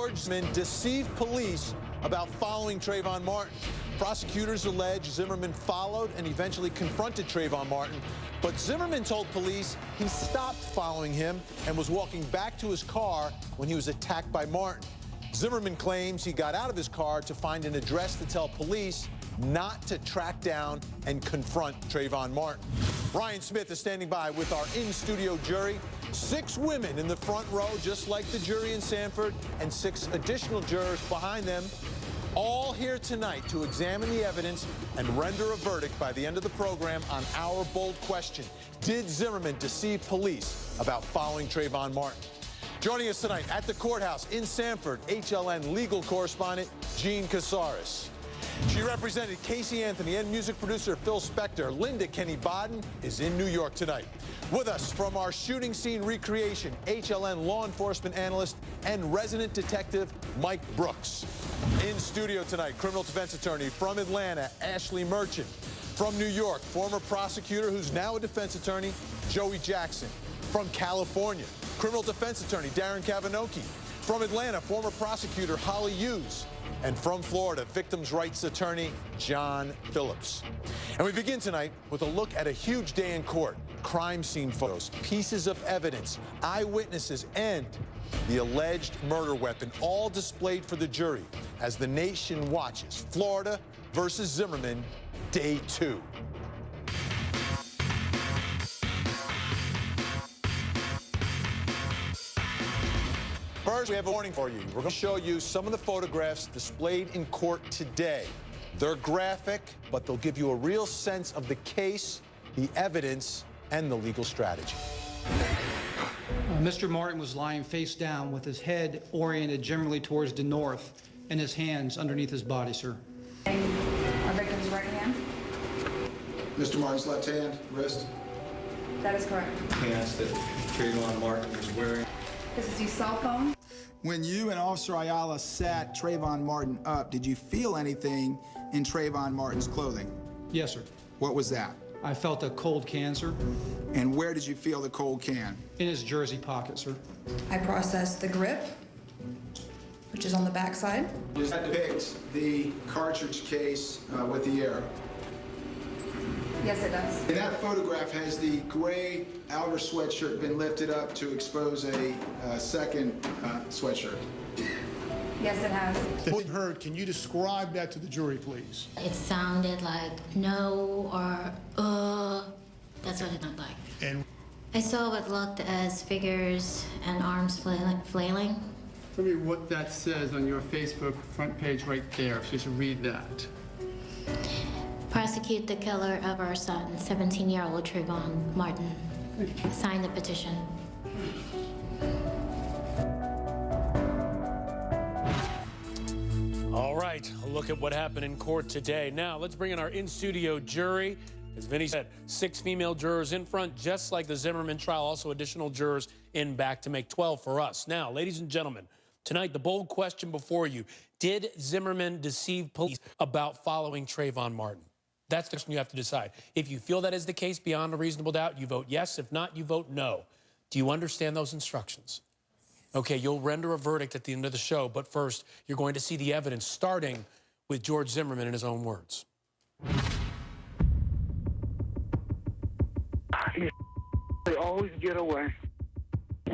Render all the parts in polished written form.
Zimmerman deceived police about following Trayvon Martin. Prosecutors allege Zimmerman followed and eventually confronted Trayvon Martin, but Zimmerman told police he stopped following him and was walking back to his car when he was attacked by Martin. Zimmerman claims he got out of his car to find an address to tell police not to track down and confront Trayvon Martin. Brian Smith is standing by with our in-studio jury. 6 women in the front row, just like the jury in Sanford, and 6 additional jurors behind them, all here tonight to examine the evidence and render a verdict by the end of the program on our bold question: did Zimmerman deceive police about following Trayvon Martin? Joining us tonight at the courthouse in Sanford, HLN legal correspondent Jean Casares. She represented Casey Anthony and music producer Phil Spector. Linda Kenny Bodden is in New York tonight. With us from our shooting scene recreation, HLN law enforcement analyst and resident detective Mike Brooks. In studio tonight, criminal defense attorney from Atlanta, Ashley Merchant. From New York, former prosecutor who's now a defense attorney, Joey Jackson. From California, criminal defense attorney Darren Kavanoki. From Atlanta, former prosecutor Holly Hughes. And from Florida, victims' rights attorney John Phillips. And we begin tonight with a look at a huge day in court. Crime scene photos, pieces of evidence, eyewitnesses, and the alleged murder weapon, all displayed for the jury as the nation watches Florida versus Zimmerman, day 2. First, we have a warning for you. We're going to show you some of the photographs displayed in court today. They're graphic, but they'll give you a real sense of the case, the evidence, and the legal strategy. Mr. Martin was lying face down with his head oriented generally towards the north and his hands underneath his body, sir. Our victim's right hand? Mr. Martin's left hand, wrist. That is correct. Pants that Trayvon Martin was wearing. This is his cell phone. When you and Officer Ayala sat Trayvon Martin up, did you feel anything in Trayvon Martin's clothing? Yes, sir. What was that? I felt a cold can, sir. And where did you feel the cold can? In his jersey pocket, sir. I processed the grip, which is on the back side. Does that depict the cartridge case with the arrow? Yes, it does. In that photograph, has the gray outer sweatshirt been lifted up to expose a second sweatshirt? Yes, it has. What you heard, can you describe that to the jury, please? It sounded like no or that's what it looked like. And I saw what looked as figures and arms flailing. Tell me what that says on your Facebook front page right there, if you should read that. Prosecute the killer of our son, 17-year-old Trayvon Martin. Sign the petition. All right, a look at what happened in court today. Now, let's bring in our in-studio jury. As Vinny said, 6 female jurors in front, just like the Zimmerman trial, also additional jurors in back to make 12 for us. Now, ladies and gentlemen, tonight, the bold question before you: did Zimmerman deceive police about following Trayvon Martin? That's the question you have to decide. If you feel that is the case beyond a reasonable doubt, you vote yes. If not, you vote no. Do you understand those instructions? Okay, you'll render a verdict at the end of the show, but first, you're going to see the evidence, starting with George Zimmerman in his own words. They always get away.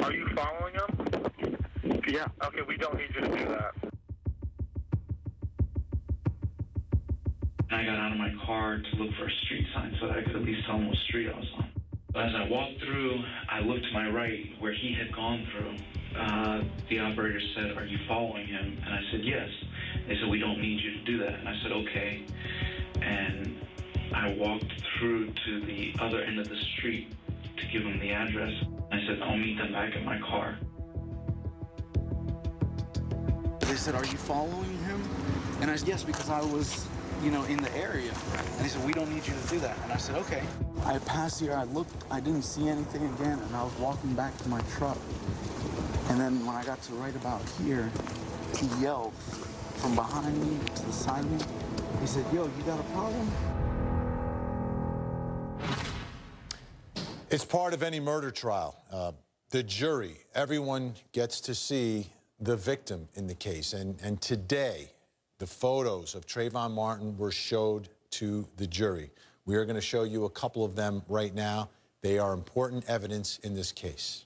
Are you following him? Yeah. Okay, we don't need you to do that. I got out of my car to look for a street sign so that I could at least tell him what street I was on. As I walked through, I looked to my right where he had gone through. The operator said, "Are you following him?" And I said, "Yes." They said, "We don't need you to do that." And I said, "Okay." And I walked through to the other end of the street to give him the address. I said, "I'll meet them back at my car." They said, "Are you following him?" And I said, "Yes," because I was, in the area. And they said, "We don't need you to do that." And I said, "Okay." I passed here, I looked, I didn't see anything again, and I was walking back to my truck. And then when I got to right about here, he yelled from behind me to the side of me. He said, "Yo, you got a problem?" It's part of any murder trial. The jury, everyone gets to see the victim in the case. And today, the photos of Trayvon Martin were showed to the jury. We are going to show you a couple of them right now. They are important evidence in this case.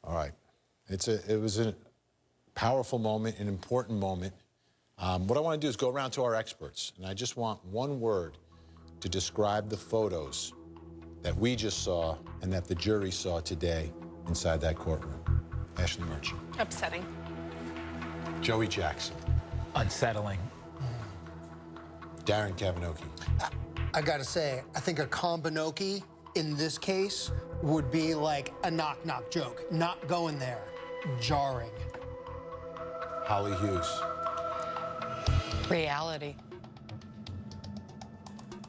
All right. It was a powerful moment, an important moment. What I want to do is go around to our experts, and I just want one word to describe the photos that we just saw and that the jury saw today inside that courtroom. Ashley Merchant. Upsetting. Joey Jackson. Unsettling. Darren Kavanoki. I gotta say, I think a Kavanoki in this case would be like a knock-knock joke. Not going there. Jarring. Holly Hughes. Reality.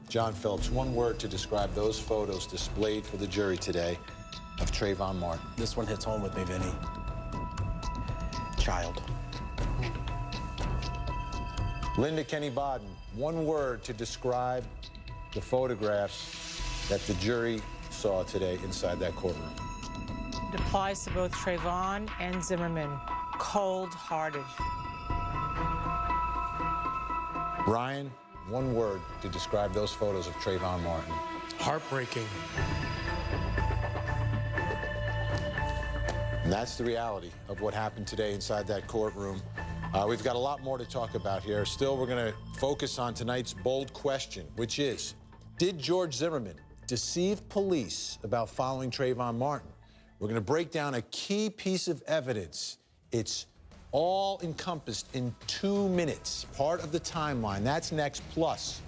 John Phillips, one word to describe those photos displayed for the jury today of Trayvon Martin. This one hits home with me, Vinny. Child. Linda Kenny Bodden, one word to describe the photographs that the jury saw today inside that courtroom. It applies to both Trayvon and Zimmerman. Cold-hearted. Ryan, one word to describe those photos of Trayvon Martin. Heartbreaking. And that's the reality of what happened today inside that courtroom. We've got a lot more to talk about here. Still, we're going to focus on tonight's bold question, which is, did George Zimmerman deceive police about following Trayvon Martin? We're going to break down a key piece of evidence. It's all encompassed in 2 minutes, part of the timeline. That's next. Plus,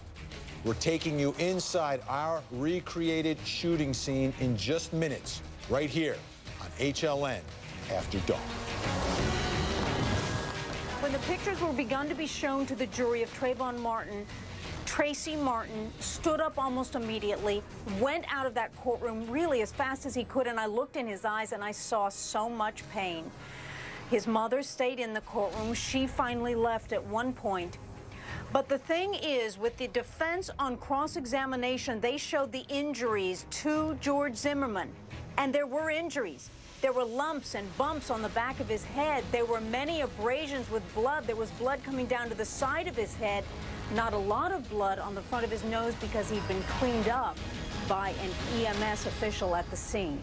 we're taking you inside our recreated shooting scene in just minutes, right here on HLN After Dark. When the pictures were begun to be shown to the jury of Trayvon Martin, Tracy Martin stood up almost immediately, went out of that courtroom really as fast as he could, and I looked in his eyes and I saw so much pain. His mother stayed in the courtroom. She finally left at one point. But the thing is, with the defense on cross-examination, they showed the injuries to George Zimmerman. And there were injuries. There were lumps and bumps on the back of his head. There were many abrasions with blood. There was blood coming down to the side of his head. Not a lot of blood on the front of his nose because he'd been cleaned up by an EMS official at the scene.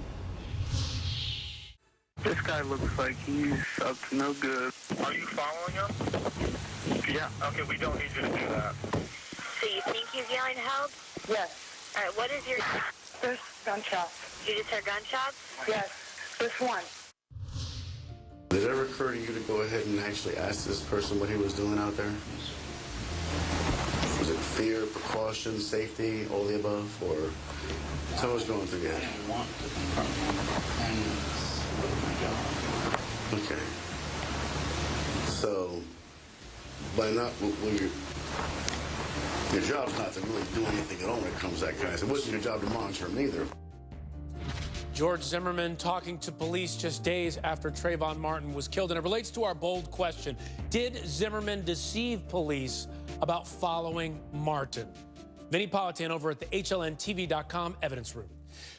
This guy looks like he's up to no good. Are you following him? Yeah. Okay, we don't need you to do that. So you think he's yelling help? Yes. All right, what is your... There's gunshots. You just heard gunshots? Yes. This one. Did it ever occur to you to go ahead and actually ask this person what he was doing out there? Was it fear, precaution, safety, all the above, or tell us going through your head? Okay. So, by not, when your job's not to really do anything at all when it comes to that kind of stuff. It wasn't your job to monitor him either. George Zimmerman talking to police just days after Trayvon Martin was killed. And it relates to our bold question. Did Zimmerman deceive police about following Martin? Vinny Politan over at the HLNTV.com evidence room.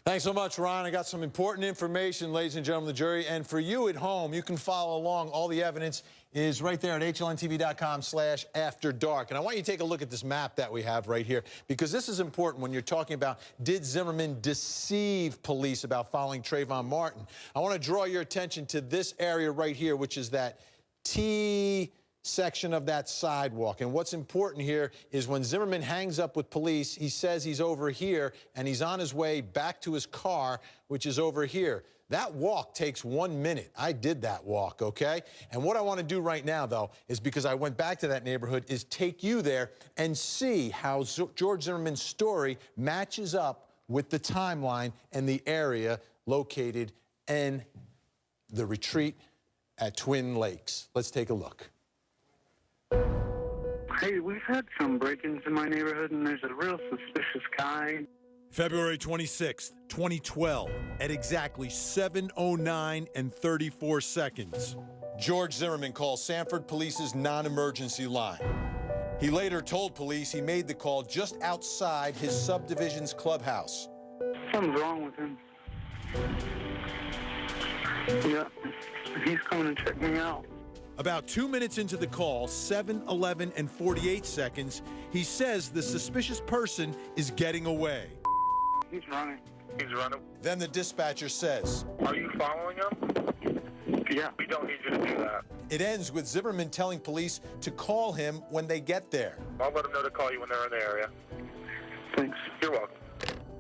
Thanks so much, Ron. I got some important information, ladies and gentlemen of the jury. And for you at home, you can follow along. All the evidence is right there at HLNTV.com/afterdark. And I want you to take a look at this map that we have right here, because this is important when you're talking about, did Zimmerman deceive police about following Trayvon Martin? I want to draw your attention to this area right here, which is that T section of that sidewalk. And what's important here is when Zimmerman hangs up with police, he says he's over here and he's on his way back to his car, which is over here. That walk takes 1 minute. I did that walk, okay? And what I want to do right now, though, is because I went back to that neighborhood, is take you there and see how George Zimmerman's story matches up with the timeline and the area located in the retreat at Twin Lakes. Let's take a look. Hey, we've had some break-ins in my neighborhood, and there's a real suspicious guy. February 26th, 2012, at exactly 7:09 and 34 seconds. George Zimmerman calls Sanford Police's non-emergency line. He later told police he made the call just outside his subdivision's clubhouse. Something's wrong with him. Yeah, he's coming to check me out. About 2 minutes into the call, 7:11 and 48 seconds, he says the suspicious person is getting away. He's running. He's running. Then the dispatcher says, Are you following him? Yeah. We don't need you to do that. it ends with Zimmerman telling police to call him when they get there. I'll let them know to call you when they're in the area. Thanks. You're welcome.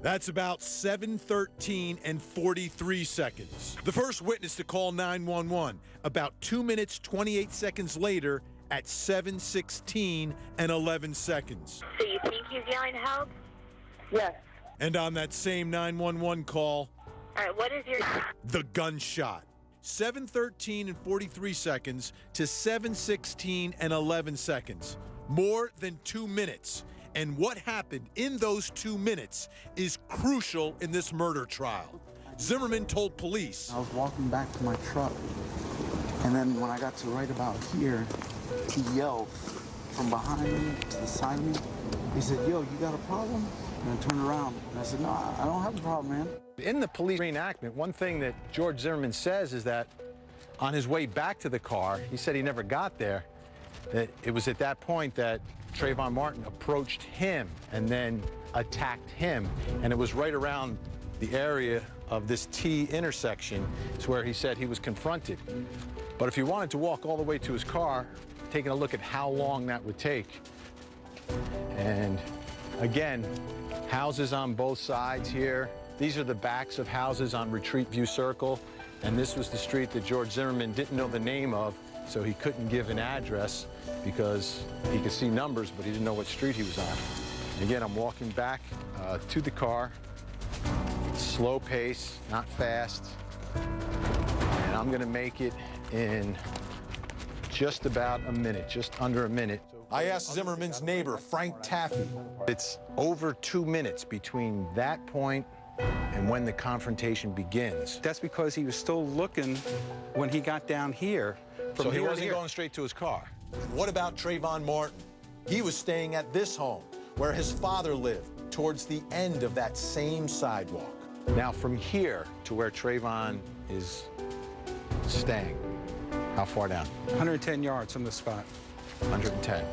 That's about 7:13 and 43 seconds. The first witness to call 911, about 2 minutes, 28 seconds later at 7:16 and 11 seconds. So you think he's yelling help? Yes. And on that same 911 call, All right, what is your... the gunshot. 7:13 and 43 seconds to 7:16 and 11 seconds. More than 2 minutes. And what happened in those 2 minutes is crucial in this murder trial. Zimmerman told police, I was walking back to my truck, and then when I got to right about here, he yelled from behind me to the side of me. He said, yo, you got a problem? And I turned around, and I said, no, I don't have a problem, man. In the police reenactment, one thing that George Zimmerman says is that on his way back to the car, he said he never got there, that it was at that point that Trayvon Martin approached him and then attacked him. And it was right around the area of this T intersection is where he said he was confronted. But if he wanted to walk all the way to his car, taking a look at how long that would take. And again, houses on both sides here. These are the backs of houses on Retreat View Circle. And this was the street that George Zimmerman didn't know the name of, so he couldn't give an address because he could see numbers, but he didn't know what street he was on. Again, I'm walking back to the car, slow pace, not fast, and I'm gonna make it in just about a minute, just under a minute. I asked Zimmerman's neighbor, Frank Taffy. It's over 2 minutes between that point and when the confrontation begins. That's because he was still looking when he got down here. So he wasn't going straight to his car. What about Trayvon Martin? He was staying at this home where his father lived towards the end of that same sidewalk. Now, from here to where Trayvon is staying, how far down? 110 yards from the spot. 110.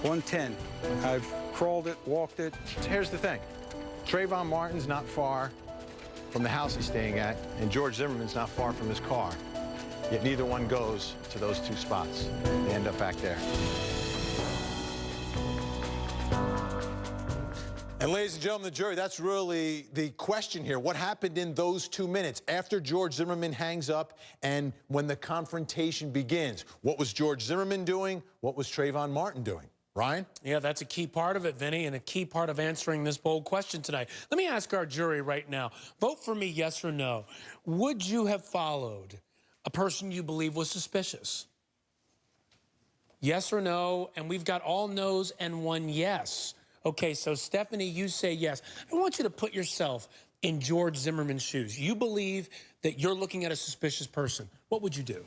110. I've crawled it, walked it. So here's the thing. Trayvon Martin's not far from the house he's staying at, and George Zimmerman's not far from his car. Yet neither one goes to those two spots. They end up back there. And ladies and gentlemen of the jury, that's really the question here. What happened in those 2 minutes after George Zimmerman hangs up and when the confrontation begins? What was George Zimmerman doing? What was Trayvon Martin doing? Ryan? Yeah, that's a key part of it, Vinny, and a key part of answering this bold question tonight. Let me ask our jury right now. Vote for me, yes or no. Would you have followed a person you believe was suspicious? Yes or no, and we've got all no's and one yes. Okay, so Stephanie, you say yes. I want you to put yourself in George Zimmerman's shoes. You believe that you're looking at a suspicious person. What would you do?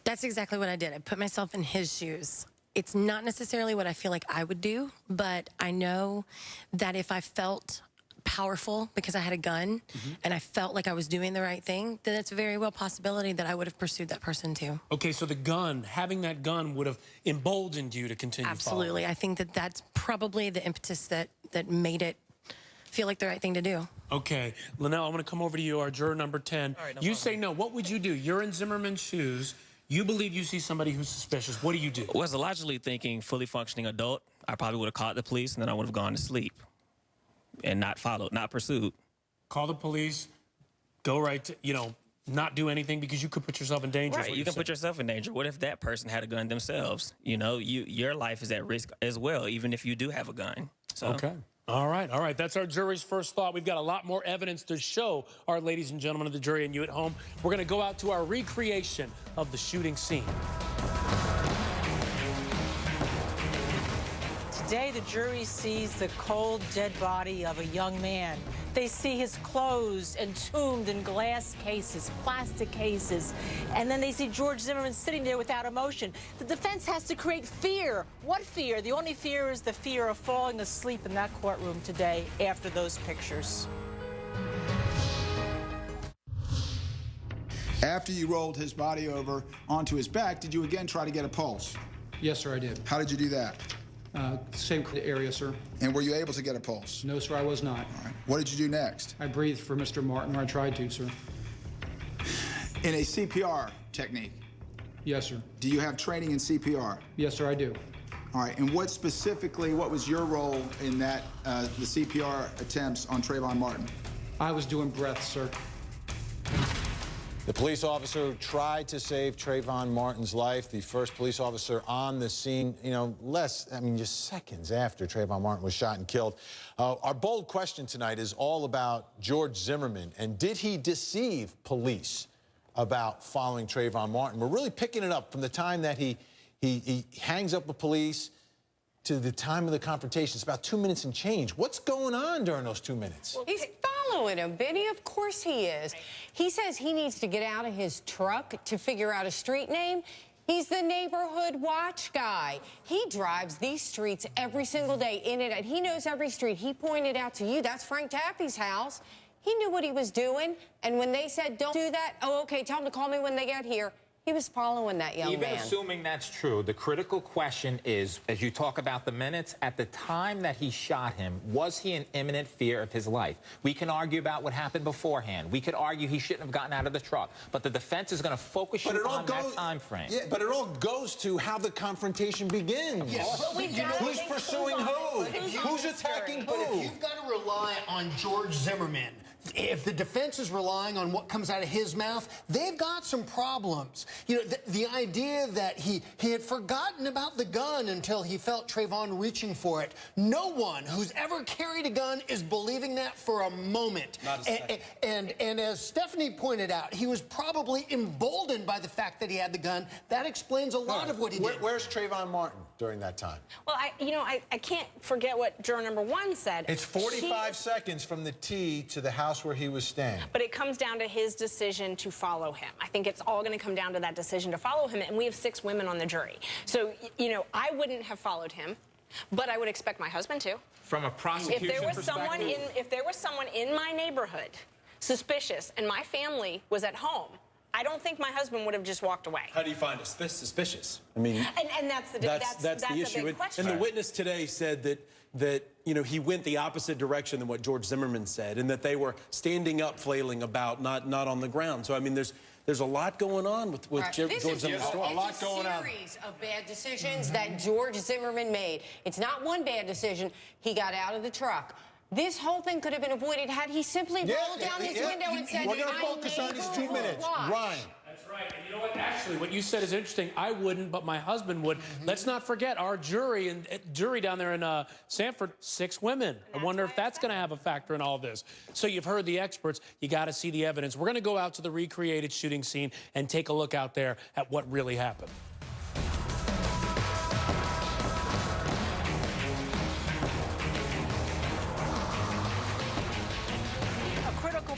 That's exactly what I did. I put myself in his shoes. It's not necessarily what I feel like I would do, but I know that if I felt powerful because I had a gun and I felt like I was doing the right thing, then it's a very well possibility that I would have pursued that person too. Okay, so the gun, having that gun would have emboldened you to continue Absolutely. following. I think that that's probably the impetus that made it feel like the right thing to do. Okay, Linnell, I'm going to come over to you, our juror number 10. Right, no you problem. say no. What would you do? You're in Zimmerman's shoes. You believe you see somebody who's suspicious. What do you do? Was logically thinking, fully functioning adult, I probably would have called the police and then I would have gone to sleep and not followed, not pursued. Call the police, go right to, not do anything because you could put yourself in danger. Right, you can put yourself in danger. What if that person had a gun themselves? Your life is at risk as well, even if you do have a gun. So. Okay. All right. That's our jury's first thought. We've got a lot more evidence to show our ladies and gentlemen of the jury and you at home. We're going to go out to our recreation of the shooting scene. Today, the jury sees the cold, dead body of a young man. They see his clothes entombed in glass cases, plastic cases, and then they see George Zimmerman sitting there without emotion. The defense has to create fear. What fear? The only fear is the fear of falling asleep in that courtroom today after those pictures. After you rolled his body over onto his back, did you again try to get a pulse? Yes, sir, I did. How did you do that? Same area, sir. And were you able to get a pulse? No, sir, I was not. All right. What did you do next? I breathed for Mr. Martin, or I tried to, sir. In a CPR technique? Yes, sir. Do you have training in CPR? Yes, sir, I do. All right, and what was your role in that, the CPR attempts on Trayvon Martin? I was doing breaths, sir. The police officer who tried to save Trayvon Martin's life, the first police officer on the scene, just seconds after Trayvon Martin was shot and killed. Our bold question tonight is all about George Zimmerman, and did he deceive police about following Trayvon Martin? We're really picking it up from the time that he hangs up with police to the time of the confrontation. It's about 2 minutes and change. What's going on during those 2 minutes? He's following him, Benny. Of course he is. He says he needs to get out of his truck to figure out a street name. He's the neighborhood watch guy. He drives these streets every single day, in and out. He knows every street. He pointed out to you, that's Frank Taffy's house. He knew what he was doing. And when they said, don't do that, oh, okay, tell them to call me when they get here. He was following that young man. Even assuming that's true, the critical question is, as you talk about the minutes, at the time that he shot him, was he in imminent fear of his life? We can argue about what happened beforehand. We could argue he shouldn't have gotten out of the truck. But the defense is going to focus you on that time frame. Yeah, but it all goes to how the confrontation begins. Yes. Who's pursuing who? Who's attacking who? But if you've got to rely on George Zimmerman, if the defense is relying on what comes out of his mouth, they've got some problems. You know, the idea that he had forgotten about the gun until he felt Trayvon reaching for it. No one who's ever carried a gun is believing that for a moment. Not a second. And as Stephanie pointed out, he was probably emboldened by the fact that he had the gun. That explains a lot of what he did. Where's Trayvon Martin during that time? Well, I can't forget what juror number 1 said. It's 45 seconds from the tee to the house where he was staying. But it comes down to his decision to follow him. I think it's all going to come down to that decision to follow him, and we have 6 women on the jury. So, I wouldn't have followed him, but I would expect my husband to. From a prosecution perspective? If there was someone in my neighborhood suspicious and my family was at home, I don't think my husband would have just walked away. How do you find us suspicious? I mean, and that's the issue. Big question. And the witness today said that he went the opposite direction than what George Zimmerman said, and that they were standing up, flailing about, not on the ground. So I mean, there's a lot going on with George Zimmerman. It's a series of bad decisions that George Zimmerman made. It's not one bad decision. He got out of the truck. This whole thing could have been avoided had he simply rolled down his window and said, we're going to focus on these 2 minutes. Ryan. That's right. And you know what? Actually, what you said is interesting. I wouldn't, but my husband would. Let's not forget our jury down there in Sanford, 6 women. I wonder if that's going to have a factor in all this. So you've heard the experts. You got to see the evidence. We're going to go out to the recreated shooting scene and take a look out there at what really happened.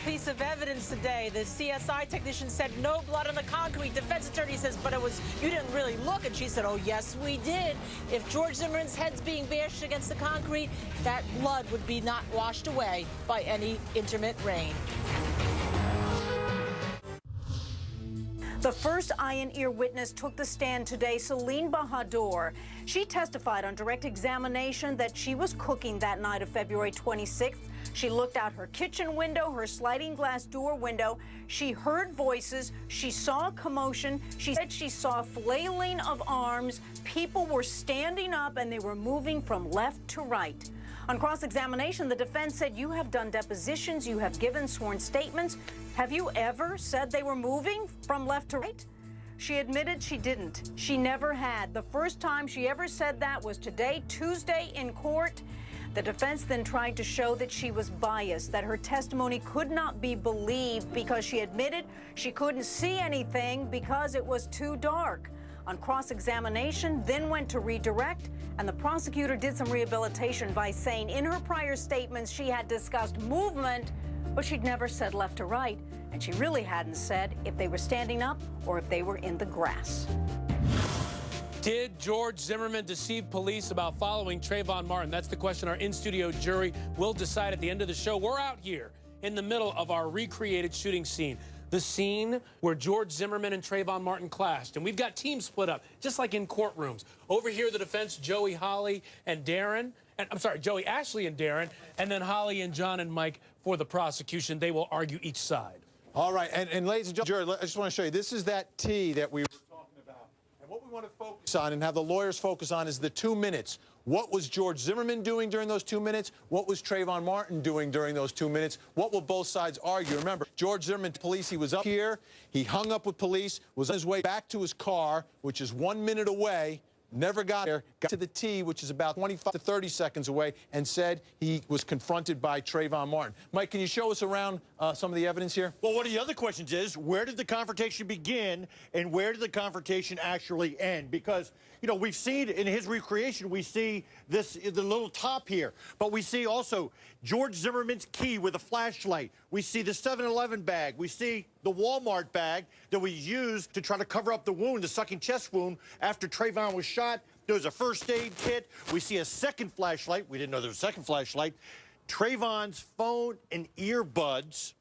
Piece of evidence today. The CSI technician said no blood on the concrete. Defense attorney says, but you didn't really look. And she said, oh, yes, we did. If George Zimmerman's head's being bashed against the concrete, that blood would be not washed away by any intermittent rain. The first eye and ear witness took the stand today, Celine Bahadur. She testified on direct examination that she was cooking that night of February 26th. She looked out her kitchen window, her sliding glass door window. She heard voices. She saw commotion. She said she saw flailing of arms. People were standing up and they were moving from left to right. On cross-examination, the defense said, you have done depositions, you have given sworn statements. Have you ever said they were moving from left to right? She admitted she didn't. She never had. The first time she ever said that was today, Tuesday, in court. The defense then tried to show that she was biased, that her testimony could not be believed because she admitted she couldn't see anything because it was too dark. on cross-examination, then went to redirect, and the prosecutor did some rehabilitation by saying in her prior statements she had discussed movement, but she'd never said left to right, and she really hadn't said if they were standing up or if they were in the grass. Did George Zimmerman deceive police about following Trayvon Martin? That's the question our in-studio jury will decide at the end of the show. We're out here in the middle of our recreated shooting scene. The scene where George Zimmerman and Trayvon Martin clashed. And we've got teams split up, just like in courtrooms. Over here, the defense, Joey, Holly, and Darren. Joey, Ashley, and Darren. And then Holly and John and Mike for the prosecution. They will argue each side. All right, and ladies and gentlemen, I just want to show you, this is that T that we were talking about. And what we want to focus on and have the lawyers focus on is the 2 minutes. What was George Zimmerman doing during those 2 minutes? What was Trayvon Martin doing during those 2 minutes? What will both sides argue? Remember, George Zimmerman, police, he was up here, he hung up with police, was on his way back to his car, which is 1 minute away, never got there, got to the T, which is about 25 to 30 seconds away, and said he was confronted by Trayvon Martin. Mike, can you show us around some of the evidence here? Well, one of the other questions is, where did the confrontation begin and where did the confrontation actually end? Because, you know, we've seen in his recreation, we see this, the little top here, but we see also George Zimmerman's key with a flashlight. We see the 7-Eleven bag. We see the Walmart bag that was used to try to cover up the wound, the sucking chest wound after Trayvon was shot. There was a first aid kit. We see a second flashlight. We didn't know there was a second flashlight. Trayvon's phone and earbuds.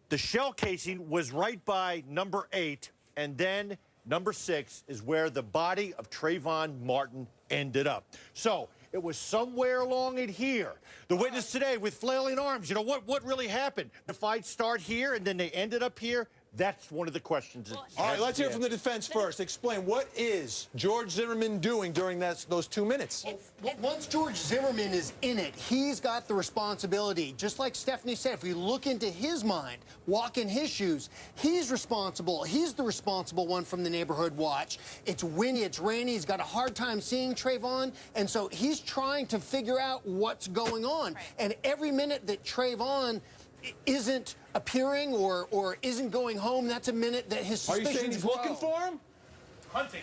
The shell casing was right by number 8, and then number 6 is where the body of Trayvon Martin ended up. So it was somewhere along in here. The witness today with flailing arms, you know, what really happened? The fight started here and then they ended up here? That's one of the questions. All right, let's hear from the defense first. Explain, what is George Zimmerman doing during those 2 minutes? Once George Zimmerman is in it, he's got the responsibility. Just like Stephanie said, if we look into his mind, walk in his shoes, he's responsible. He's the responsible one from the neighborhood watch. It's windy, it's rainy, he's got a hard time seeing Trayvon, and so he's trying to figure out what's going on. Right. And every minute that Trayvon isn't appearing or isn't going home, that's a minute that his suspicions Are you saying he's looking for him? Hunting.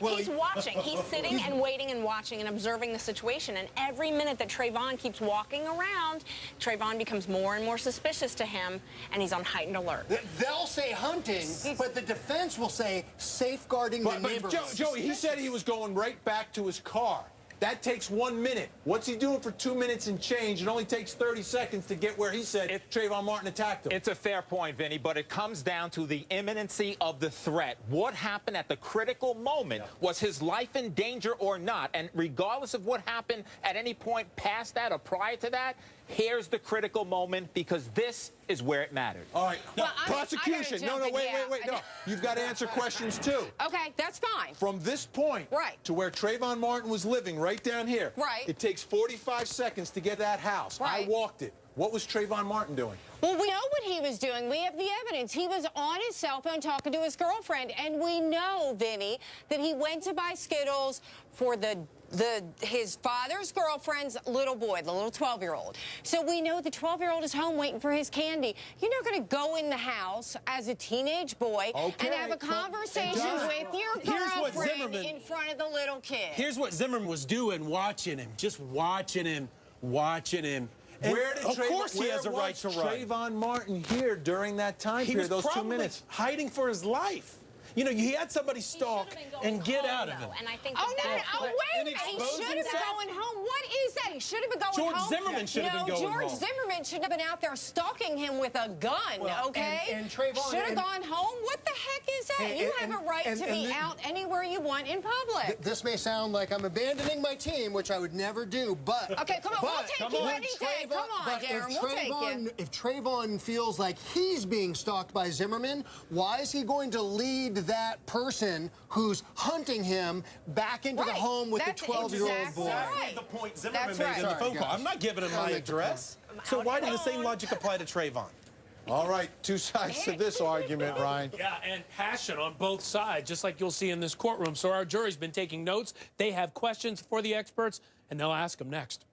He's watching. He's sitting and waiting and watching and observing the situation. And every minute that Trayvon keeps walking around, Trayvon becomes more and more suspicious to him, and he's on heightened alert. They'll say hunting, but the defense will say safeguarding the neighborhood. Joey, he said he was going right back to his car. That takes 1 minute. What's he doing for 2 minutes and change? It only takes 30 seconds to get where he said Trayvon Martin attacked him. It's a fair point, Vinny, but it comes down to the imminency of the threat. What happened at the critical moment? Was his life in danger or not? And regardless of what happened at any point past that or prior to that, here's the critical moment, because this is where it mattered. All right. Well, prosecution. No, wait. No. You've got to answer questions, too. Okay, that's fine. From this point to where Trayvon Martin was living, right down here, it takes 45 seconds to get that house. I walked it. What was Trayvon Martin doing? Well, we know what he was doing. We have the evidence. He was on his cell phone talking to his girlfriend. And we know, Vinny, that he went to buy Skittles for his father's girlfriend's little boy, the little 12-year-old. So we know the 12-year-old is home waiting for his candy. You're not going to go in the house as a teenage boy and have a conversation with your girlfriend in front of the little kid. Here's what Zimmerman was doing, watching him, just watching him. Where did of course he has a right to run. Trayvon Martin here during that time period, those 2 minutes? Hiding for his life. You know, he had somebody stalk and get out of him. And I think wait a minute. He should have been going home. What is that? He should have been going home. George Zimmerman should have been going home. George Zimmerman should have been out there stalking him with a gun, okay? And Trayvon should have gone home. What the heck is that? You have a right to be out anywhere you want in public. This may sound like I'm abandoning my team, which I would never do, but... Okay, come on, we'll take you any day. Come on, Darren, we'll take you. If Trayvon feels like he's being stalked by Zimmerman, why is he going to lead that person who's hunting him back into the home with the 12-year-old boy? That's the point Zimmerman made in the phone call. I'm not giving him my address. So why did the same logic apply to Trayvon? All right, two sides to this argument, Ryan. Yeah, and passion on both sides, just like you'll see in this courtroom. So our jury's been taking notes. They have questions for the experts, and they'll ask them next.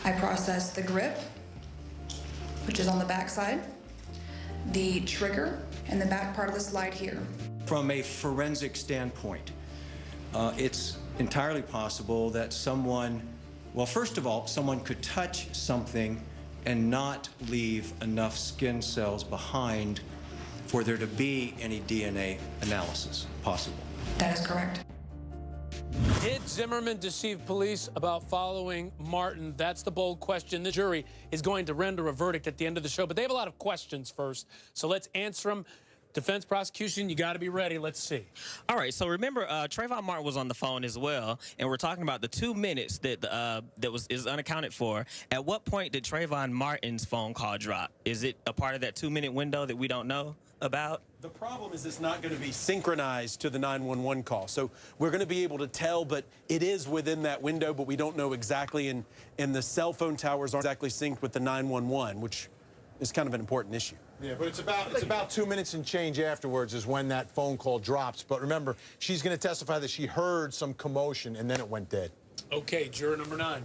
I processed the grip, which is on the back side. the trigger and the back part of the slide here. From a forensic standpoint, it's entirely possible that someone, well, first of all, someone could touch something and not leave enough skin cells behind for there to be any DNA analysis possible. That is correct. Did Zimmerman deceive police about following Martin? That's the bold question. The jury is going to render a verdict at the end of the show, but they have a lot of questions first, so let's answer them. Defense, prosecution, you got to be ready. Let's see. All right, so remember, Trayvon Martin was on the phone as well, and we're talking about the 2 minutes that is unaccounted for. At what point did Trayvon Martin's phone call drop? Is it a part of that 2-minute window that we don't know about? The problem is it's not going to be synchronized to the 911 call. So we're going to be able to tell, but it is within that window, but we don't know exactly, and the cell phone towers aren't exactly synced with the 911, which is kind of an important issue. Yeah, but it's about 2 minutes and change afterwards is when that phone call drops. But remember, she's going to testify that she heard some commotion and then it went dead. Okay, juror number 9.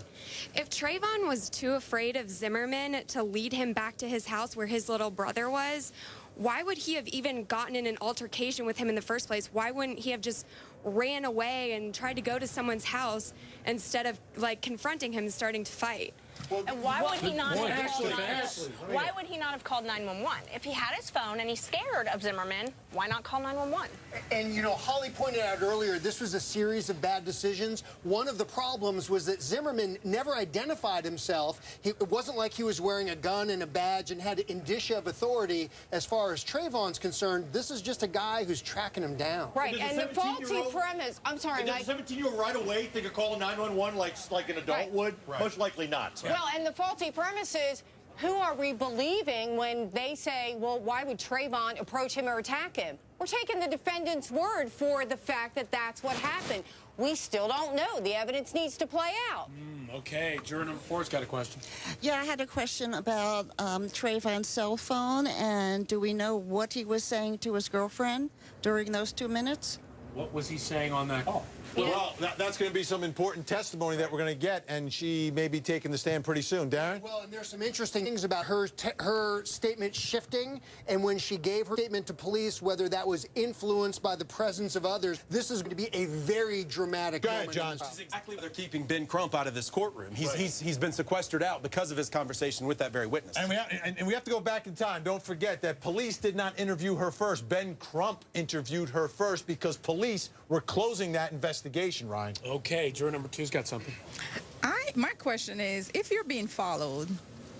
If Trayvon was too afraid of Zimmerman to lead him back to his house where his little brother was, why would he have even gotten in an altercation with him in the first place? Why wouldn't he have just ran away and tried to go to someone's house instead of, like, confronting him and starting to fight? And why would he not have called 911? Why would he not have called 911? If he had his phone and he's scared of Zimmerman, why not call 911? And, you know, Holly pointed out earlier, this was a series of bad decisions. One of the problems was that Zimmerman never identified himself. It wasn't like he was wearing a gun and a badge and had indicia of authority. As far as Trayvon's concerned, this is just a guy who's tracking him down. Right, and the faulty premise, I'm sorry, Mike. Does a 17-year-old right away think of calling 911 like an adult would? Right. Most likely not. Well, and the faulty premise is, who are we believing when they say, well, why would Trayvon approach him or attack him? We're taking the defendant's word for the fact that that's what happened. We still don't know. The evidence needs to play out. Okay, juror number 4's got a question. Yeah, I had a question about Trayvon's cell phone, and do we know what he was saying to his girlfriend during those 2 minutes? What was he saying on that call? Well, that's going to be some important testimony that we're going to get, and she may be taking the stand pretty soon. Darren? Well, and there's some interesting things about her statement shifting, and when she gave her statement to police, whether that was influenced by the presence of others. This is going to be a very dramatic moment. Go ahead, John. This is exactly why they're keeping Ben Crump out of this courtroom. He's been sequestered out because of his conversation with that very witness. And we have to go back in time. Don't forget that police did not interview her first. Ben Crump interviewed her first because police were closing that investigation, Ryan. Okay, juror number 2's got something. My question is, if you're being followed,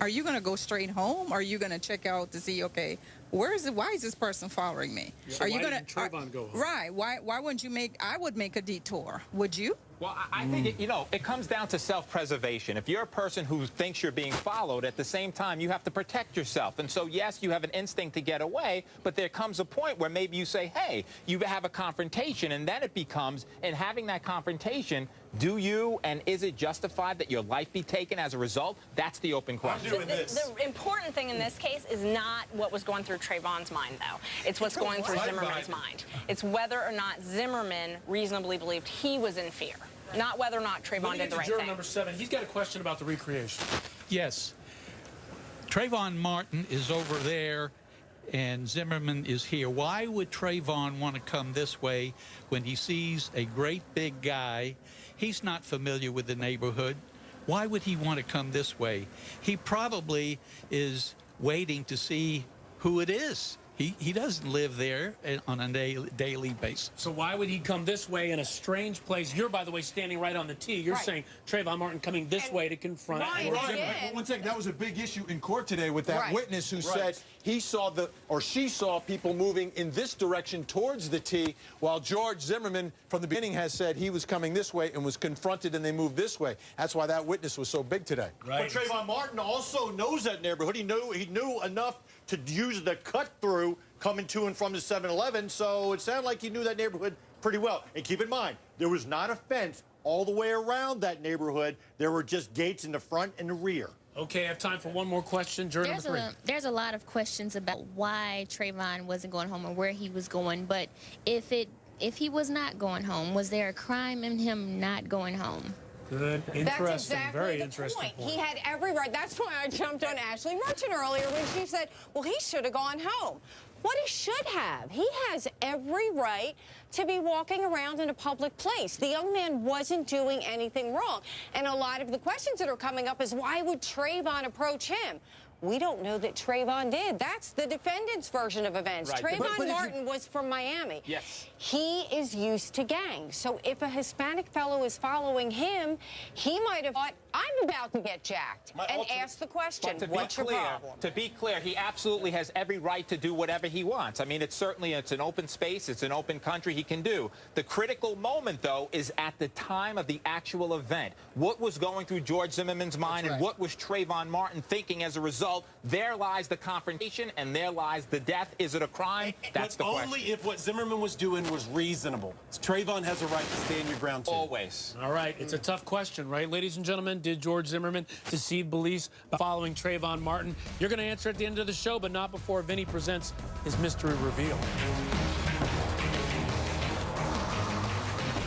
are you going to go straight home? Or are you going to check out to see, okay, why is this person following me? So are you going to Trayvon go home? Right. Why wouldn't you I would make a detour. Would you? Well, I think, it comes down to self-preservation. If you're a person who thinks you're being followed, at the same time, you have to protect yourself. And so, yes, you have an instinct to get away, but there comes a point where maybe you say, hey, you have a confrontation, and then it becomes, in having that confrontation, do you and is it justified that your life be taken as a result? That's the open question. The important thing in this case is not what was going through Trayvon's mind, though. It's what's going through Zimmerman's mind. It's whether or not Zimmerman reasonably believed he was in fear, not whether or not Trayvon did the right juror thing. number 7. He's got a question about the recreation. Yes. Trayvon Martin is over there and Zimmerman is here. Why would Trayvon want to come this way when he sees a great big guy? He's not familiar with the neighborhood. Why would he want to come this way? He probably is waiting to see who it is. He doesn't live there on a daily basis. So why would he come this way in a strange place? You're, by the way, standing right on the tee. You're saying Trayvon Martin coming this way to confront. Ryan, one second. That was a big issue in court today with that witness who said he saw she saw people moving in this direction towards the tee, while George Zimmerman from the beginning has said he was coming this way and was confronted and they moved this way. That's why that witness was so big today. But Trayvon Martin also knows that neighborhood. He knew enough to use the cut through coming to and from the 7-Eleven, so it sounded like he knew that neighborhood pretty well. And keep in mind, there was not a fence all the way around that neighborhood. There were just gates in the front and the rear. Okay, I have time for one more question. Juror number 3. There's a lot of questions about why Trayvon wasn't going home or where he was going, but if he was not going home, was there a crime in him not going home? Good, interesting, That's exactly very the interesting point. He had every right. That's why I jumped on Ashley Merchant earlier when she said, well, he should have gone home. What he should have. He has every right to be walking around in a public place. The young man wasn't doing anything wrong. And a lot of the questions that are coming up is, why would Trayvon approach him? We don't know that Trayvon did. That's the defendant's version of events. Right. Trayvon Martin was from Miami. Yes. He is used to gangs. So if a Hispanic fellow is following him, he might have thought, I'm about to get jacked, and asked the question, what's your problem? To be clear, he absolutely has every right to do whatever he wants. I mean, it's an open space. It's an open country. He can do. The critical moment, though, is at the time of the actual event. What was going through George Zimmerman's mind and what was Trayvon Martin thinking as a result? There lies the confrontation and there lies the death. Is it a crime? That's the question. Only if what Zimmerman was doing was reasonable. Trayvon has a right to stand your ground, too. Always. All right, it's a tough question, right, ladies and gentlemen? Did George Zimmerman deceive police by following Trayvon Martin? You're going to answer at the end of the show, but not before Vinny presents his mystery reveal.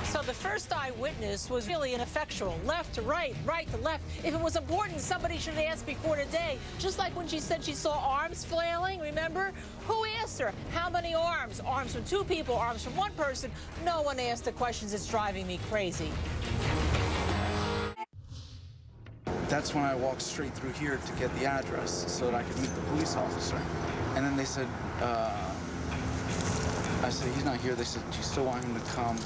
So the first eyewitness was really ineffectual. Left to right, right to left. If it was important, somebody should have asked before today. Just like when she said she saw arms flailing, remember? Who asked her? How many arms? Arms from two people, arms from one person. No one asked the questions. It's driving me crazy. That's when I walked straight through here to get the address so that I could meet the police officer. And then they said, I said, he's not here. They said, do you still want him to come?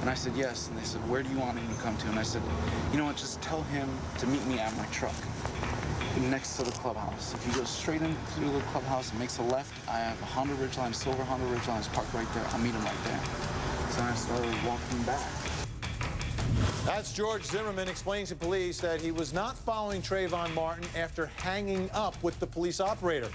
And I said, yes. And they said, where do you want him to come to? And I said, you know what, just tell him to meet me at my truck next to the clubhouse. If he goes straight into the clubhouse and makes a left, I have a Honda Ridgeline, silver Honda Ridgeline is parked right there. I'll meet him right there. So I started walking back. That's George Zimmerman explaining to police that he was not following Trayvon Martin after hanging up with the police operator.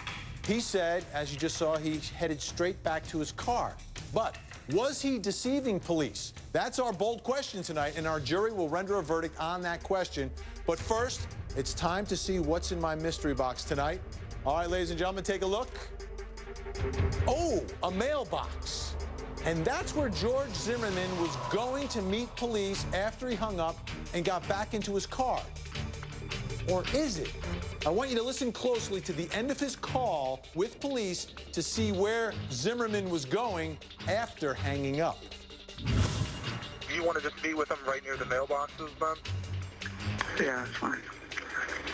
He said, as you just saw, he headed straight back to his car. But was he deceiving police? That's our bold question tonight, and our jury will render a verdict on that question. But first, it's time to see what's in my mystery box tonight. All right, ladies and gentlemen, take a look. Oh, a mailbox. And that's where George Zimmerman was going to meet police after he hung up and got back into his car. Or is it? I want you to listen closely to the end of his call with police to see where Zimmerman was going after hanging up. You want to just meet with him right near the mailboxes, then? Yeah, that's fine.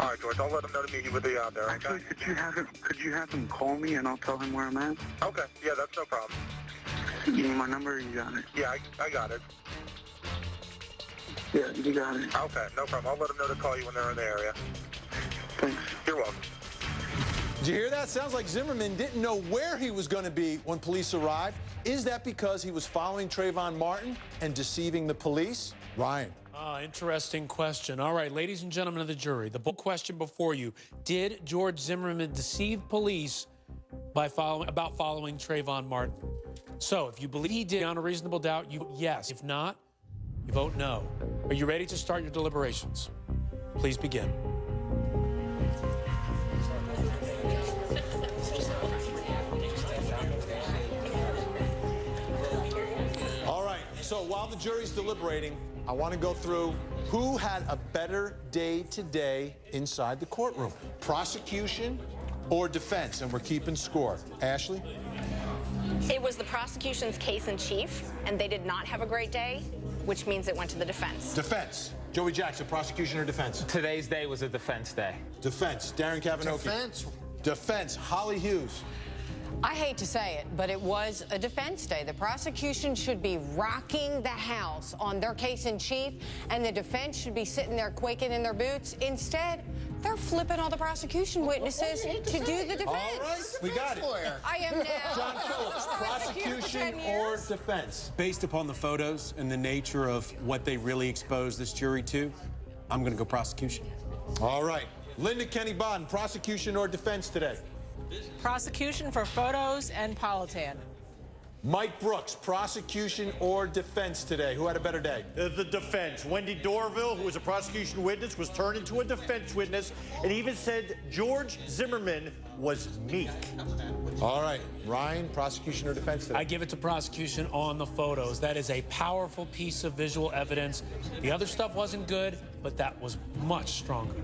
All right, George, I'll let him know to meet you with you out there, okay? Actually, could you have him call me and I'll tell him where I'm at? Okay, yeah, that's no problem. You need my number or you got it? Yeah, I got it. Yeah, you got it. Okay, no problem. I'll let them know to call you when they're in the area. Thanks. You're welcome. Did you hear that? Sounds like Zimmerman didn't know where he was going to be when police arrived. Is that because he was following Trayvon Martin and deceiving the police? Ryan. Interesting question. All right, ladies and gentlemen of the jury, the bold question before you. Did George Zimmerman deceive police by following Trayvon Martin? So if you believe he did, beyond a reasonable doubt, you vote yes. If not, you vote no. Are you ready to start your deliberations? Please begin. All right, so while the jury's deliberating, I want to go through who had a better day today inside the courtroom. Prosecution or defense? And we're keeping score. Ashley? It was the prosecution's case in chief, and they did not have a great day, which means it went to the defense. Defense. Joey Jackson, prosecution or defense? Today's day was a defense day. Defense. Darren Kavanaugh. Defense. Defense. Holly Hughes. I hate to say it, but it was a defense day. The prosecution should be rocking the house on their case in chief, and the defense should be sitting there quaking in their boots. Instead, they're flipping all the prosecution witnesses to do the defense. All right, we got it. I am now. John Phillips, prosecution or defense? Based upon the photos and the nature of what they really exposed this jury to, I'm going to go prosecution. All right. Linda Kenny Bodden, prosecution or defense today? Prosecution for photos and Politan. Mike Brooks, prosecution or defense today? Who had a better day? The defense. Wendy Dorville, who was a prosecution witness, was turned into a defense witness and even said George Zimmerman was meek. All right, Ryan, prosecution or defense today? I give it to prosecution on the photos. That is a powerful piece of visual evidence. The other stuff wasn't good, but that was much stronger.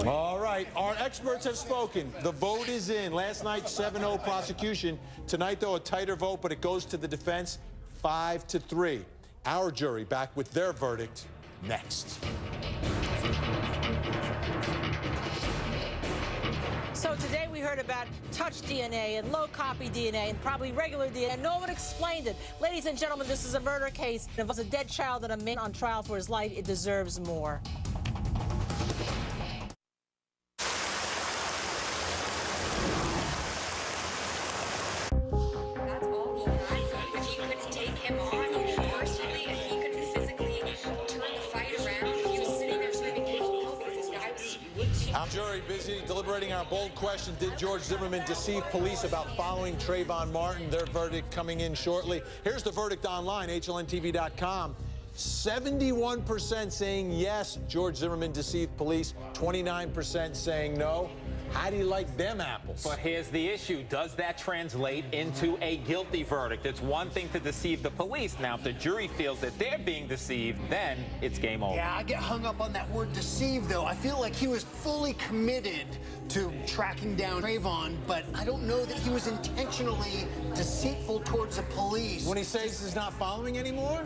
All right, our experts have spoken. The vote is in. Last night, 7-0 prosecution. Tonight, though, a tighter vote, but it goes to the defense 5-3. Our jury back with their verdict next. So today we heard about touch DNA and low copy DNA and probably regular DNA, and no one explained it. Ladies and gentlemen, this is a murder case. If it's a dead child and a man on trial for his life, it deserves more. Our jury busy deliberating our bold question. Did George Zimmerman deceive police about following Trayvon Martin? Their verdict coming in shortly. Here's the verdict online, HLNTV.com. 71% saying yes, George Zimmerman deceived police. 29% saying no. How do you like them apples? But here's the issue. Does that translate into a guilty verdict? It's one thing to deceive the police. Now, if the jury feels that they're being deceived, then it's game over. Yeah, I get hung up on that word deceive, though. I feel like he was fully committed to tracking down Trayvon, but I don't know that he was intentionally deceitful towards the police. When he says he's not following anymore?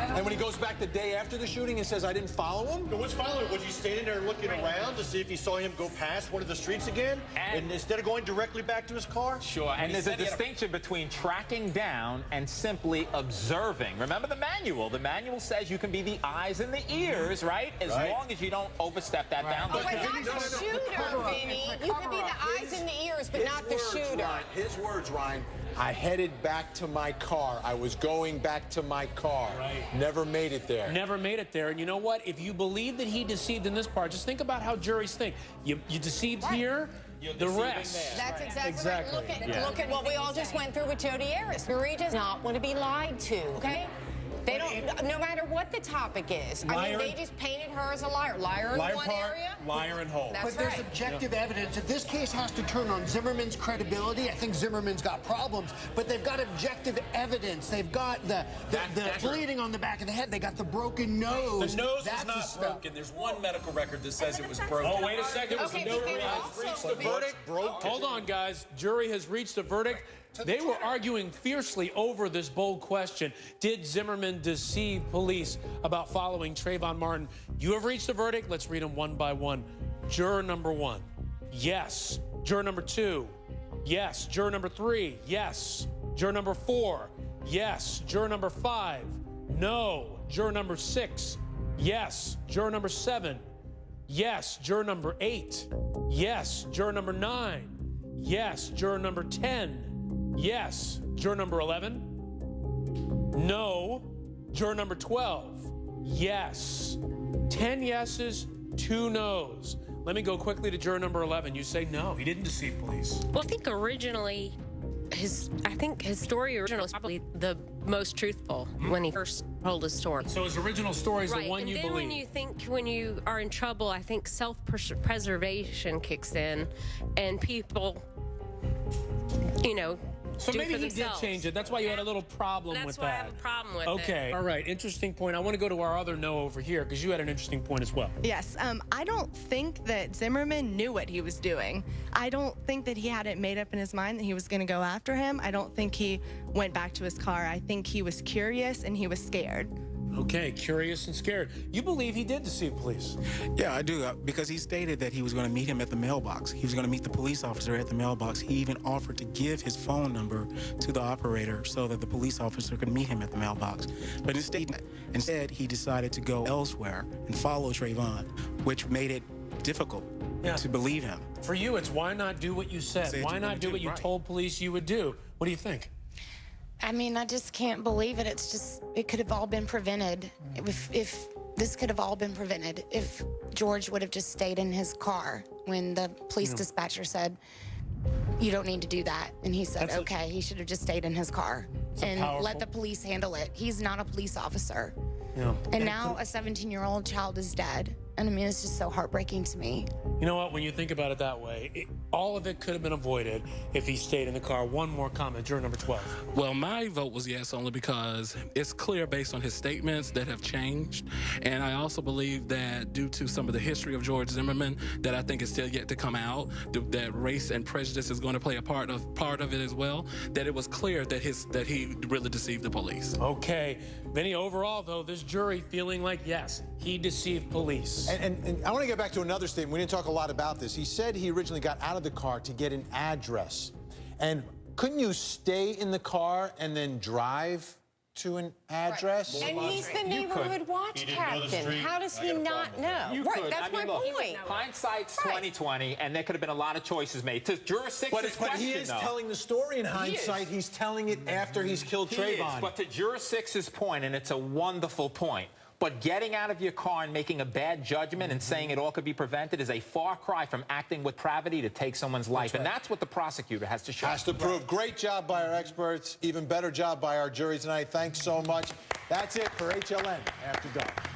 And when he goes back the day after the shooting and says, I didn't follow him? But what's following? Was he standing there looking around to see if he saw him go past one of the streets again? And instead of going directly back to his car? Sure, and there's a distinction between tracking down and simply observing. Remember the manual. The manual says you can be the eyes and the ears, right? As long as you don't overstep that boundary. But not the shooter, Vinny. You can be the eyes and the ears, but not the shooter. Ryan, his words, Ryan. I headed back to my car. I was going back to my car. Never made it there. Never made it there. And you know what? If you believe that he deceived in this part, just think about how juries think. You deceived here, the rest. That's exactly right. Look at what we all just went through with Jodi Arias. Marie does not want to be lied to, okay? They don't, no matter what the topic is. I mean, they just painted her as a liar. Liar in one area. Liar in whole. That's but there's objective evidence. If this case has to turn on Zimmerman's credibility, I think Zimmerman's got problems, but they've got objective evidence. They've got the bleeding on the back of the head. They got the broken nose. The nose is not broken. There's one medical record that says it was broken. Oh, wait a second. Hold on, guys. Jury has reached a verdict. They were arguing fiercely over this bold question. Did Zimmerman deceive police about following Trayvon Martin? You have reached a verdict. Let's read them one by one. Juror number 1, yes. Juror number 2, yes. Juror number 3, yes. Juror number 4, yes. Juror number 5, no. Juror number 6, yes. Juror number 7, yes. Juror number 8, yes. Juror number 9, yes. Juror number 10, yes. Juror number 11, no. Juror number 12, yes. 10 yeses, 2 noes. Let me go quickly to juror number 11. You say no, he didn't deceive police. Well, I think originally, his story originally was probably the most truthful when he first told his story. So his original story is the one you believe. When you think, when you are in trouble, I think self-preservation kicks in, and people, you know, so maybe he did change it. That's why you had a little problem with that. That's why I have a problem with it. Okay. All right. Interesting point. I want to go to our other no over here because you had an interesting point as well. Yes. I don't think that Zimmerman knew what he was doing. I don't think that he had it made up in his mind that he was going to go after him. I don't think he went back to his car. I think he was curious and he was scared. Okay, curious and scared. You believe he did deceive police? Yeah, I do, because he stated that he was going to meet him at the mailbox. He was going to meet the police officer at the mailbox. He even offered to give his phone number to the operator so that the police officer could meet him at the mailbox. But instead he decided to go elsewhere and follow Trayvon, which made it difficult to believe him. For you, it's why not do what you said? Why not do what you told police you would do? What do you think? I mean, I just can't believe it. It's just, it could have all been prevented. If this could have all been prevented if George would have just stayed in his car when the police dispatcher said, you don't need to do that. And he said, okay, he should have just stayed in his car and let the police handle it. He's not a police officer. Yeah. And now a 17-year-old child is dead. And I mean, it's just so heartbreaking to me. You know what? When you think about it that way, all of it could have been avoided if he stayed in the car. One more comment, juror number 12. Well, my vote was yes, only because it's clear based on his statements that have changed. And I also believe that due to some of the history of George Zimmerman, that I think is still yet to come out, that race and prejudice is going to play a part of it as well, that it was clear that he really deceived the police. Okay. Vinny, overall, though, this jury feeling like, yes, he deceived police. And I want to get back to another statement. We didn't talk a lot about this. He said he originally got out of the car to get an address. And couldn't you stay in the car and then drive to an address? And he's the neighborhood watch captain. How does he not know? You Right, could. that's my look, point. Hindsight's 20/20, and there could have been a lot of choices made. To Juror 6's But question, he is though, telling the story in hindsight. He's telling it after he's killed Trayvon. But to Juror 6's point, and it's a wonderful point, but getting out of your car and making a bad judgment and saying it all could be prevented is a far cry from acting with pravity to take someone's life. And that's what the prosecutor has to show. Has to prove. Great job by our experts. Even better job by our jury tonight. Thanks so much. That's it for HLN After Dark.